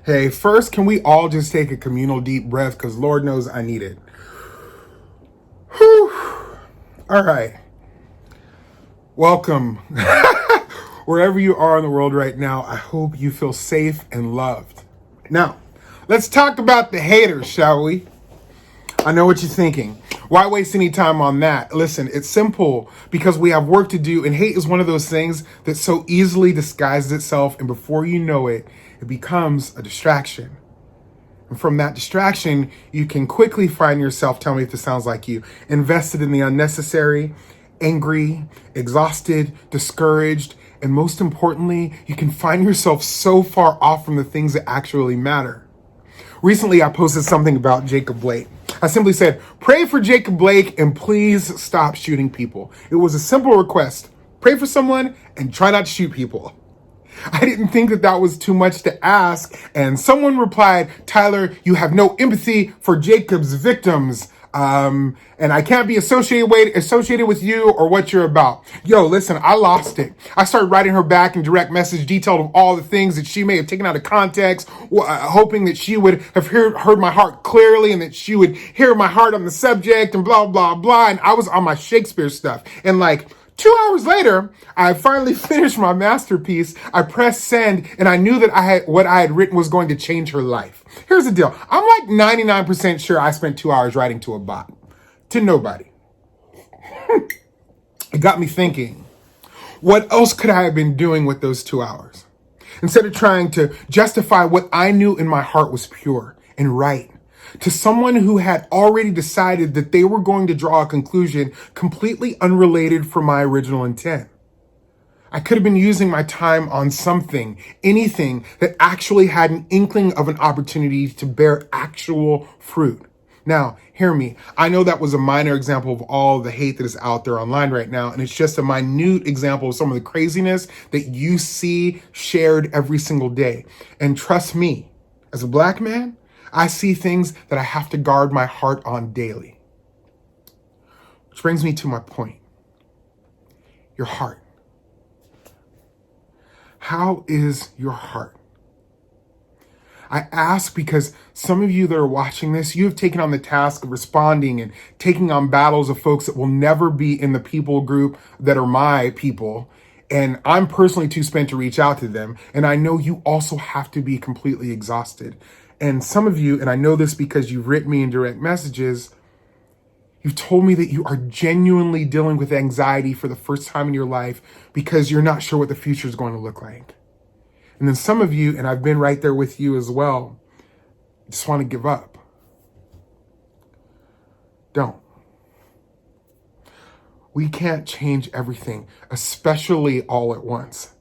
Hey, first, can we all just take a communal deep breath? Because Lord knows I need it. Whew. All right. Welcome. Wherever you are in the world right now, I hope you feel safe and loved. Now, let's talk about the haters, shall we? I know what you're thinking. Why waste any time on that? Listen, it's simple because we have work to do, and hate is one of those things that so easily disguises itself, and before you know it, it becomes a distraction. And from that distraction, you can quickly find yourself, tell me if this sounds like you, invested in the unnecessary, angry, exhausted, discouraged, and most importantly, you can find yourself so far off from the things that actually matter. Recently, I posted something about Jacob Blake. I simply said, pray for Jacob Blake and please stop shooting people. It was a simple request. Pray for someone and try not to shoot people. I didn't think that was too much to ask, and someone replied, Tyler, you have no empathy for Jacob's victims, and I can't be associated with you or what you're about. Yo, listen, I lost it. I started writing her back in direct message, detailed of all the things that she may have taken out of context, hoping that she would have heard my heart clearly and that she would hear my heart on the subject and blah, blah, blah. And I was on my Shakespeare stuff. And 2 hours later, I finally finished my masterpiece. I pressed send, and I knew that what I had written was going to change her life. Here's the deal. I'm 99% sure I spent 2 hours writing to a bot. To nobody. It got me thinking, what else could I have been doing with those 2 hours? Instead of trying to justify what I knew in my heart was pure and right, to someone who had already decided that they were going to draw a conclusion completely unrelated from my original intent. I could have been using my time on something, anything that actually had an inkling of an opportunity to bear actual fruit. Now, hear me. I know that was a minor example of all the hate that is out there online right now, and it's just a minute example of some of the craziness that you see shared every single day. And trust me, as a black man, I see things that I have to guard my heart on daily. Which brings me to my point. Your heart. How is your heart? I ask because some of you that are watching this, you have taken on the task of responding and taking on battles of folks that will never be in the people group that are my people. And I'm personally too spent to reach out to them. And I know you also have to be completely exhausted. And some of you, and I know this because you've written me in direct messages, you've told me that you are genuinely dealing with anxiety for the first time in your life because you're not sure what the future is going to look like. And then some of you, and I've been right there with you as well, just want to give up. Don't. We can't change everything, especially all at once.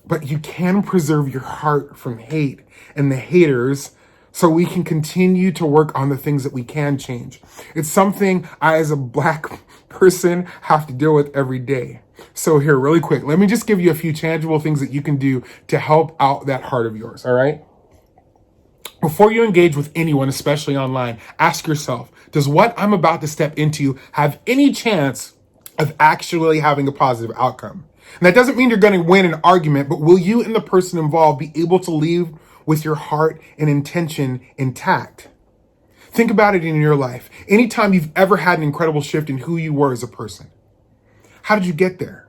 But you can preserve your heart from hate and the haters so we can continue to work on the things that we can change. It's something I, as a black person, have to deal with every day. So here, really quick, let me just give you a few tangible things that you can do to help out that heart of yours, all right? Before you engage with anyone, especially online, ask yourself, does what I'm about to step into have any chance of actually having a positive outcome? And that doesn't mean you're going to win an argument, but will you and the person involved be able to leave with your heart and intention intact? Think about it in your life. Anytime you've ever had an incredible shift in who you were as a person, how did you get there?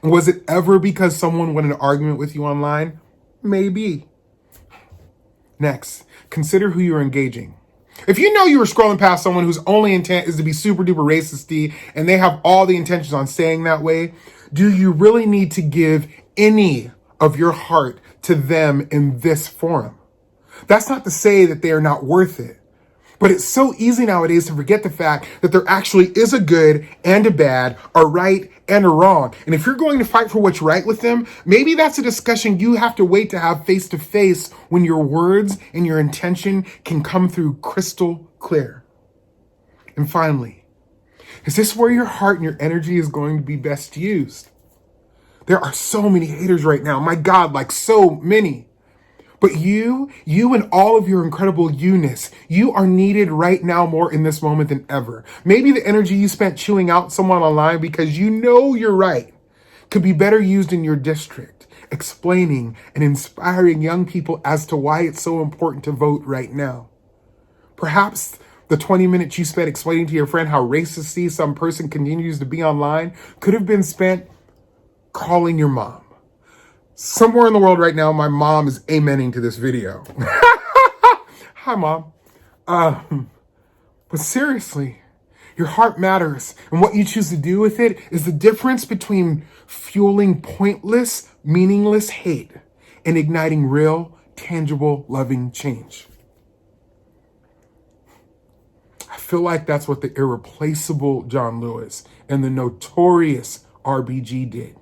And was it ever because someone won an argument with you online? Maybe. Next, consider who you're engaging. If you know you were scrolling past someone whose only intent is to be super duper racisty and they have all the intentions on staying that way, do you really need to give any of your heart to them in this forum? That's not to say that they are not worth it, but it's so easy nowadays to forget the fact that there actually is a good and a bad, a right and a wrong. And if you're going to fight for what's right with them, maybe that's a discussion you have to wait to have face to face when your words and your intention can come through crystal clear. And finally, is this where your heart and your energy is going to be best used? There are so many haters right now. My God, so many. But you and all of your incredible you-ness, you are needed right now more in this moment than ever. Maybe the energy you spent chewing out someone online because you know you're right could be better used in your district. explaining and inspiring young people as to why it's so important to vote right now. Perhaps the 20 minutes you spent explaining to your friend how racist some person continues to be online could have been spent calling your mom. Somewhere in the world right now, my mom is amening to this video. Hi, Mom. But seriously, your heart matters, and what you choose to do with it is the difference between fueling pointless, meaningless hate and igniting real, tangible, loving change. I feel like that's what the irreplaceable John Lewis and the notorious RBG did.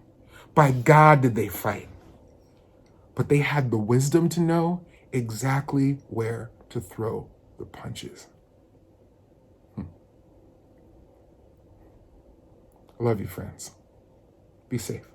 By God, did they fight. But they had the wisdom to know exactly where to throw the punches. I love you, friends. Be safe.